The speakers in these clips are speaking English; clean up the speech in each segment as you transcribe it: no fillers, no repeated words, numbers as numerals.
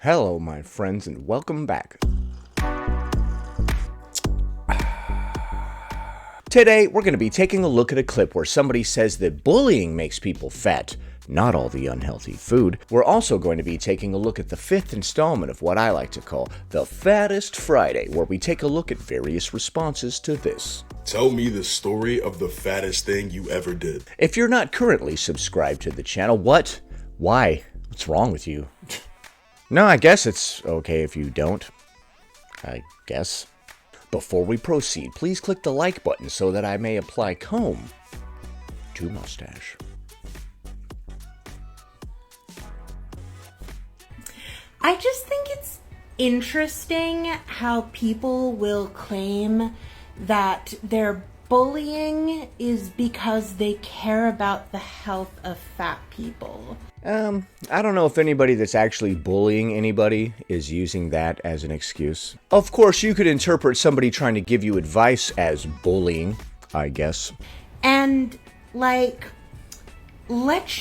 Hello, my friends, and welcome back. Today, we're going to be taking a look at a clip where somebody says that bullying makes people fat, not all the unhealthy food. We're also going to be taking a look at the fifth installment of what I like to call the Fattest Friday, where we take a look at various responses to this. Tell me the story of the fattest thing you ever did. If you're not currently subscribed to the channel, what? Why? What's wrong with you? No, I guess it's okay if you don't. I guess. Before we proceed, please click the like button so that I may apply comb to mustache. I just think it's interesting how people will claim that their bullying is because they care about the health of fat people. I don't know if anybody that's actually bullying anybody is using that as an excuse. Of course, you could interpret somebody trying to give you advice as bullying, I guess. And, let's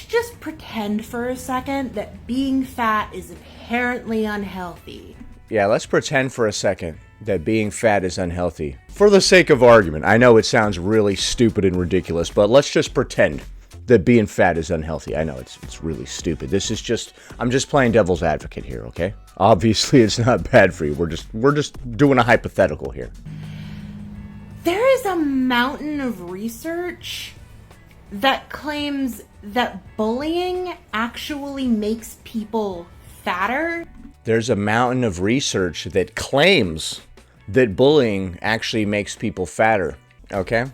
just pretend for a second that being fat is inherently unhealthy. Yeah, let's pretend for a second that being fat is unhealthy. For the sake of argument, I know it sounds really stupid and ridiculous, but let's just pretend that being fat is unhealthy. I know it's really stupid. I'm just playing devil's advocate here, okay? Obviously, it's not bad for you. We're just doing a hypothetical here. There is a mountain of research that claims that bullying actually makes people fatter. There's a mountain of research that claims that bullying actually makes people fatter, okay?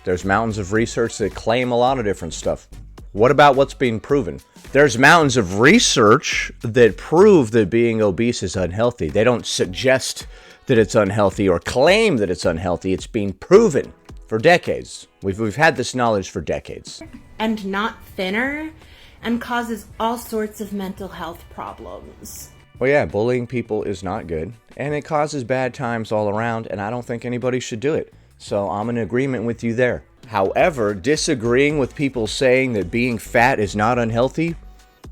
There's mountains of research that claim a lot of different stuff. What about what's being proven? There's mountains of research that prove that being obese is unhealthy. They don't suggest that it's unhealthy or claim that it's unhealthy. It's being proven for decades. We've had this knowledge for decades. And not thinner, and causes all sorts of mental health problems. Well, yeah, bullying people is not good, and it causes bad times all around, and I don't think anybody should do it. So I'm in agreement with you there. However, disagreeing with people saying that being fat is not unhealthy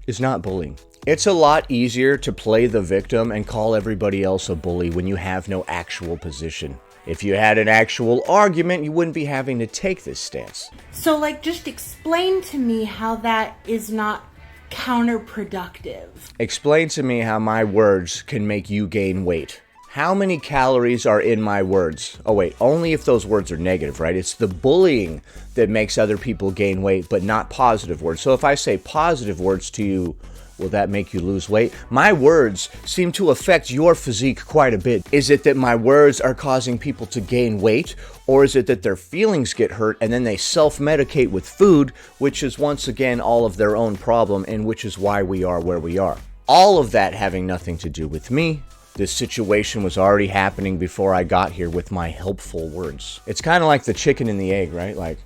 is not bullying. It's a lot easier to play the victim and call everybody else a bully when you have no actual position. If you had an actual argument, you wouldn't be having to take this stance. So, just explain to me how that is not counterproductive. Explain to me how my words can make you gain weight. How many calories are in my words? Oh wait, only if those words are negative, right? It's the bullying that makes other people gain weight, but not positive words. So if I say positive words to you, will that make you lose weight? My words seem to affect your physique quite a bit. Is it that my words are causing people to gain weight? Or is it that their feelings get hurt and then they self-medicate with food, which is once again all of their own problem and which is why we are where we are? All of that having nothing to do with me. This situation was already happening before I got here with my helpful words. It's kind of like the chicken and the egg, right?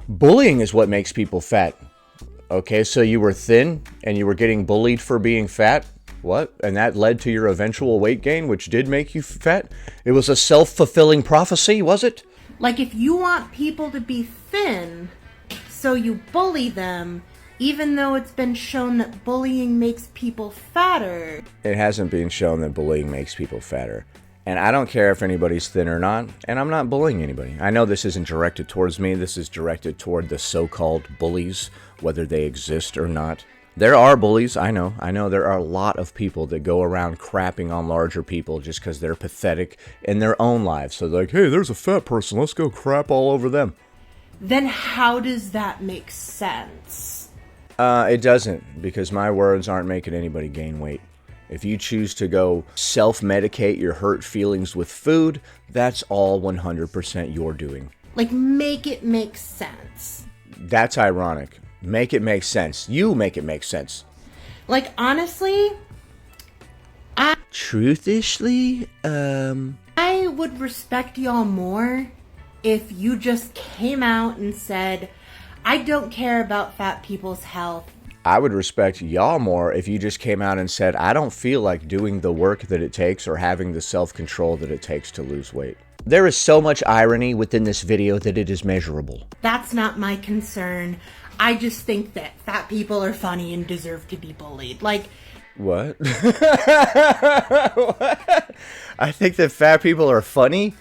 Bullying is what makes people fat. Okay, so you were thin and you were getting bullied for being fat? What? And that led to your eventual weight gain, which did make you fat? It was a self-fulfilling prophecy, was it? If you want people to be thin, so you bully them, even though it's been shown that bullying makes people fatter. It hasn't been shown that bullying makes people fatter. And I don't care if anybody's thin or not, and I'm not bullying anybody. I know this isn't directed towards me. This is directed toward the so-called bullies, whether they exist or not. There are bullies, I know. I know there are a lot of people that go around crapping on larger people just because they're pathetic in their own lives. So they're like, hey, there's a fat person, let's go crap all over them. Then how does that make sense? It doesn't, because my words aren't making anybody gain weight. If you choose to go self-medicate your hurt feelings with food, that's all 100% you're doing. Make it make sense. That's ironic. Make it make sense. You make it make sense. Honestly, Truthishly, I would respect y'all more if you just came out and said, I don't care about fat people's health. I would respect y'all more if you just came out and said, I don't feel like doing the work that it takes or having the self-control that it takes to lose weight. There is so much irony within this video that it is measurable. That's not my concern. I just think that fat people are funny and deserve to be bullied. What? I think that fat people are funny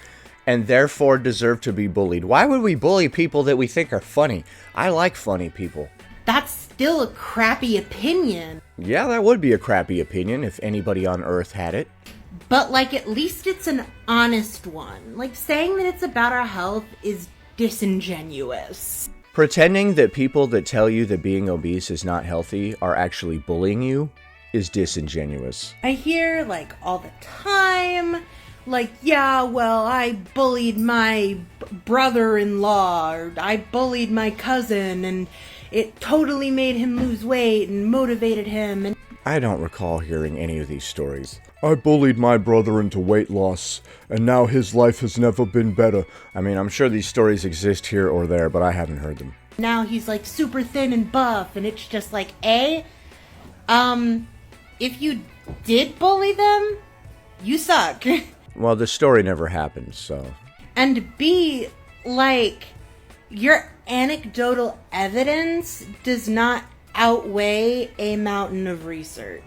and therefore deserve to be bullied. Why would we bully people that we think are funny? I like funny people. That's still a crappy opinion. Yeah, that would be a crappy opinion if anybody on Earth had it. But, like, at least it's an honest one. Like, saying that it's about our health is disingenuous. Pretending that people that tell you that being obese is not healthy are actually bullying you is disingenuous. I hear, like, all the time, like, yeah, well, I bullied my brother-in-law, or I bullied my cousin, and it totally made him lose weight and motivated him. And I don't recall hearing any of these stories. I bullied my brother into weight loss, and now his life has never been better. I mean, I'm sure these stories exist here or there, but I haven't heard them. now he's, like, super thin and buff, and it's just like, if you did bully them, you suck. Well, the story never happened, so... And B, like, your anecdotal evidence does not outweigh a mountain of research.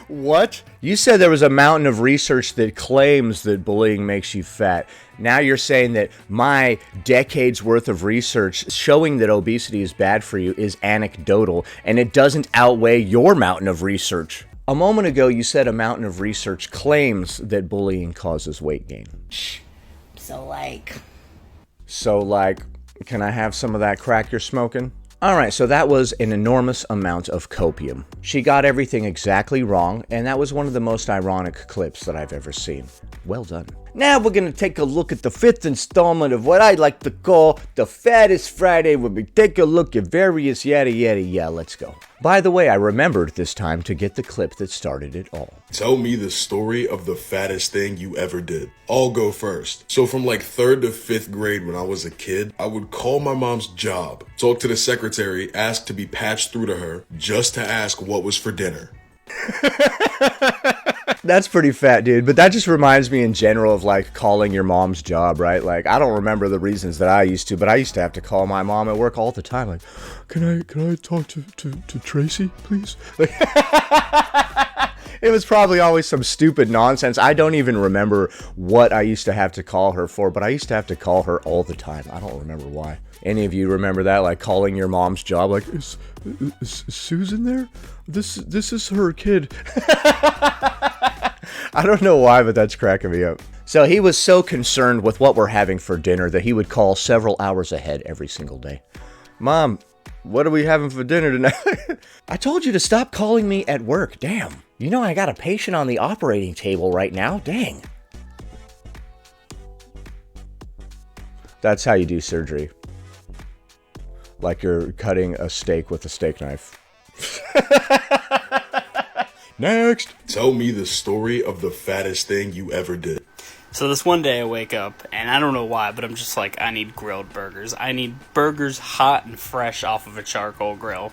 What? You said there was a mountain of research that claims that bullying makes you fat. Now you're saying that my decades worth of research showing that obesity is bad for you is anecdotal, and it doesn't outweigh your mountain of research. A moment ago, you said a mountain of research claims that bullying causes weight gain. So, like, can I have some of that crack you're smoking? Alright, so that was an enormous amount of copium. She got everything exactly wrong, and that was one of the most ironic clips that I've ever seen. Well done. Now we're going to take a look at the fifth installment of what I like to call the Fattest Friday, where we take a look at various yada yada yada. Let's go. By the way, I remembered this time to get the clip that started it all. Tell me the story of the fattest thing you ever did. I'll go first. So from like 3rd to 5th grade when I was a kid, I would call my mom's job, talk to the secretary, ask to be patched through to her, just to ask what was for dinner. That's pretty fat, dude. But that just reminds me in general of, like, calling your mom's job, right? Like, I don't remember the reasons that I used to, but I used to have to call my mom at work all the time. Like, can I talk to Tracy, please? Like, it was probably always some stupid nonsense. I don't even remember what I used to have to call her for, but I used to have to call her all the time. I don't remember why. Any of you remember that? Like, calling your mom's job? Like, is Susan there? This is her kid. I don't know why, but that's cracking me up. So he was so concerned with what we're having for dinner that he would call several hours ahead every single day. Mom, what are we having for dinner tonight? I told you to stop calling me at work. Damn. You know I got a patient on the operating table right now. Dang. That's how you do surgery. Like you're cutting a steak with a steak knife. Next. Tell me the story of the fattest thing you ever did. So this one day I wake up, and I don't know why, but I'm just like, I need grilled burgers. I need burgers hot and fresh off of a charcoal grill.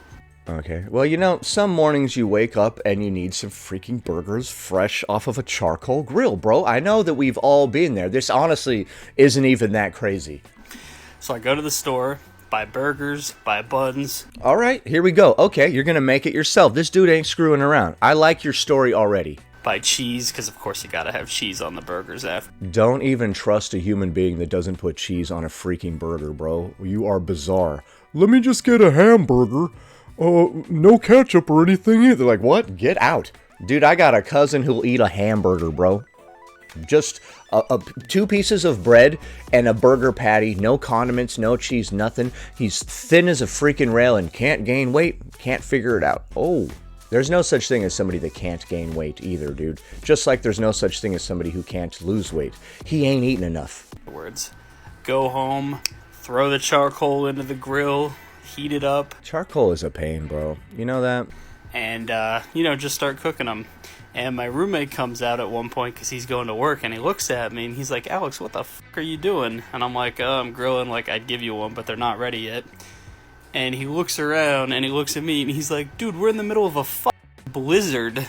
Okay. Well, you know, some mornings you wake up and you need some freaking burgers fresh off of a charcoal grill, bro. I know that we've all been there. This honestly isn't even that crazy. So I go to the store, buy burgers, buy buns. All right, here we go. Okay, you're going to make it yourself. This dude ain't screwing around. I like your story already. Buy cheese, because of course you gotta have cheese on the burgers after. Don't even trust a human being that doesn't put cheese on a freaking burger, bro. You are bizarre. Let me just get a hamburger. No ketchup or anything either. Like, what? Get out. Dude, I got a cousin who'll eat a hamburger, bro. Just 2 pieces of bread and a burger patty. No condiments, no cheese, nothing. He's thin as a freaking rail and can't gain weight. Can't figure it out. Oh. There's no such thing as somebody that can't gain weight either, dude. Just like there's no such thing as somebody who can't lose weight. He ain't eating enough. Words. Go home, throw the charcoal into the grill, heat it up. Charcoal is a pain, bro. You know that? And, just start cooking them. And my roommate comes out at one point because he's going to work, and he looks at me, and he's like, Alex, what the fuck are you doing? And I'm like, I'm grilling, like, I'd give you one, but they're not ready yet. And he looks around, and he looks at me, and he's like, dude, we're in the middle of a blizzard.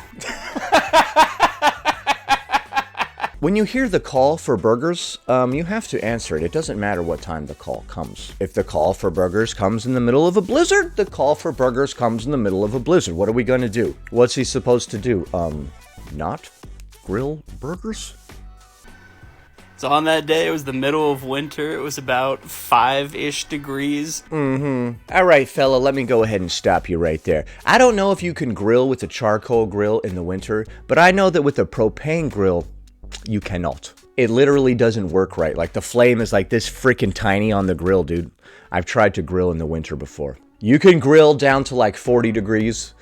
When you hear the call for burgers, you have to answer it. It doesn't matter what time the call comes. If the call for burgers comes in the middle of a blizzard, the call for burgers comes in the middle of a blizzard. What are we going to do? What's he supposed to do? Not grill burgers? So on that day, it was the middle of winter. It was about 5-ish degrees. All right, fella, let me go ahead and stop you right there. I don't know if you can grill with a charcoal grill in the winter, but I know that with a propane grill, you cannot. It literally doesn't work right. Like, the flame is like this freaking tiny on the grill, dude. I've tried to grill in the winter before. You can grill down to like 40 degrees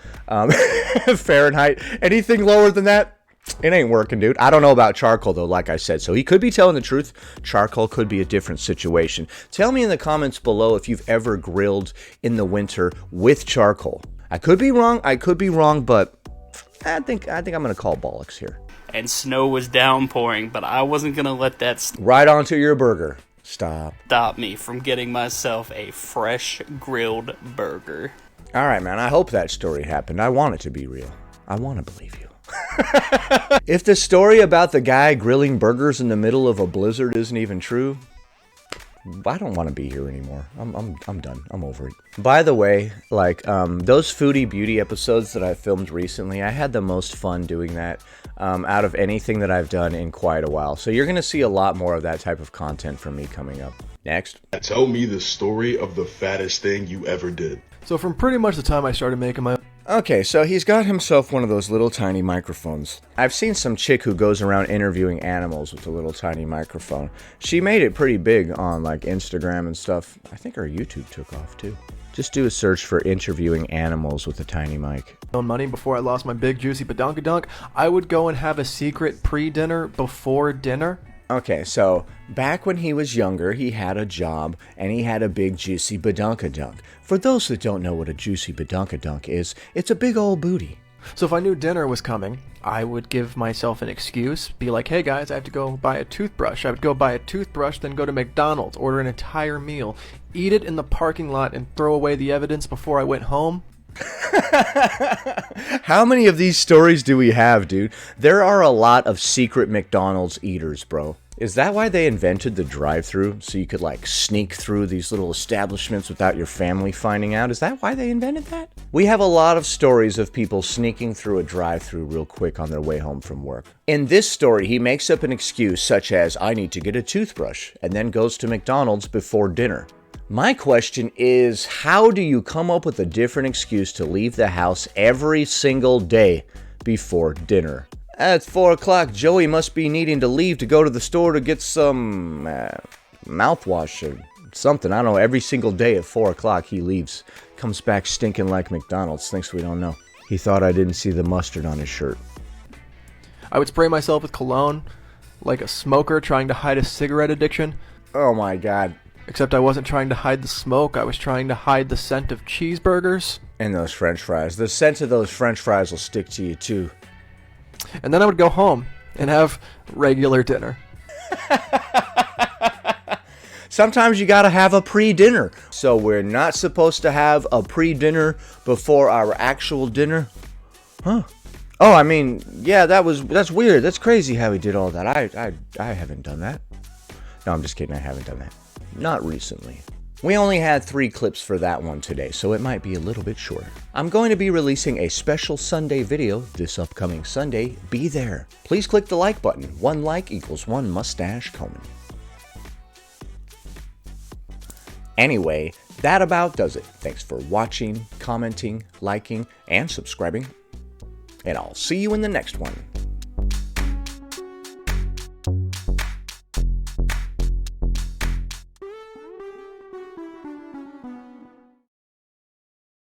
Fahrenheit. Anything lower than that, it ain't working, dude. I don't know about charcoal, though, like I said. So he could be telling the truth. Charcoal could be a different situation. Tell me in the comments below if you've ever grilled in the winter with charcoal. I could be wrong, but I think I'm going to call bollocks here. And snow was downpouring, but I wasn't going to let that Right onto your burger. Stop me from getting myself a fresh grilled burger. All right, man. I hope that story happened. I want it to be real. I want to believe you. If the story about the guy grilling burgers in the middle of a blizzard isn't even true, I don't want to be here anymore. I'm done. I'm over it. By the way, like those foodie beauty episodes that I filmed recently, I had the most fun doing that out of anything that I've done in quite a while. So you're going to see a lot more of that type of content from me coming up. Next. Tell me the story of the fattest thing you ever did. So from pretty much the time I started making my... Okay, so he's got himself one of those little tiny microphones. I've seen some chick who goes around interviewing animals with a little tiny microphone. She made it pretty big on like Instagram and stuff. I think her YouTube took off too. Just do a search for interviewing animals with a tiny mic. own money before I lost my big juicy badonkadunk, I would go and have a secret pre-dinner before dinner. Okay, so back when he was younger, he had a job and he had a big juicy badonkadunk. For those that don't know what a juicy badonkadunk is, it's a big old booty. So if I knew dinner was coming, I would give myself an excuse, be like, hey guys, I have to go buy a toothbrush. I would go buy a toothbrush, then go to McDonald's, order an entire meal, eat it in the parking lot, and throw away the evidence before I went home. How many of these stories do we have, dude? There are a lot of secret McDonald's eaters, bro. Is that why they invented the drive-thru? So you could, like, sneak through these little establishments without your family finding out? Is that why they invented that? We have a lot of stories of people sneaking through a drive-thru real quick on their way home from work. In this story, he makes up an excuse such as, I need to get a toothbrush, and then goes to McDonald's before dinner. My question is, how do you come up with a different excuse to leave the house every single day before dinner? It's 4 o'clock. Joey must be needing to leave to go to the store to get some mouthwash or something. I don't know. Every single day at 4 o'clock he leaves. Comes back stinking like McDonald's. Thinks we don't know. He thought I didn't see the mustard on his shirt. I would spray myself with cologne, like a smoker trying to hide a cigarette addiction. Oh my god. Except I wasn't trying to hide the smoke, I was trying to hide the scent of cheeseburgers. And those french fries. The scent of those french fries will stick to you too. And then I would go home and have regular dinner. Sometimes you gotta have a pre-dinner. So we're not supposed to have a pre-dinner before our actual dinner? Huh. Oh, I mean, yeah, that's weird. That's crazy how he did all that. I haven't done that. No, I'm just kidding. I haven't done that. Not recently. We only had 3 clips for that one today, so it might be a little bit shorter. I'm going to be releasing a special Sunday video this upcoming Sunday. Be there. Please click the like button. 1 like equals 1 mustache Coleman. Anyway, that about does it. Thanks for watching, commenting, liking, and subscribing. And I'll see you in the next one.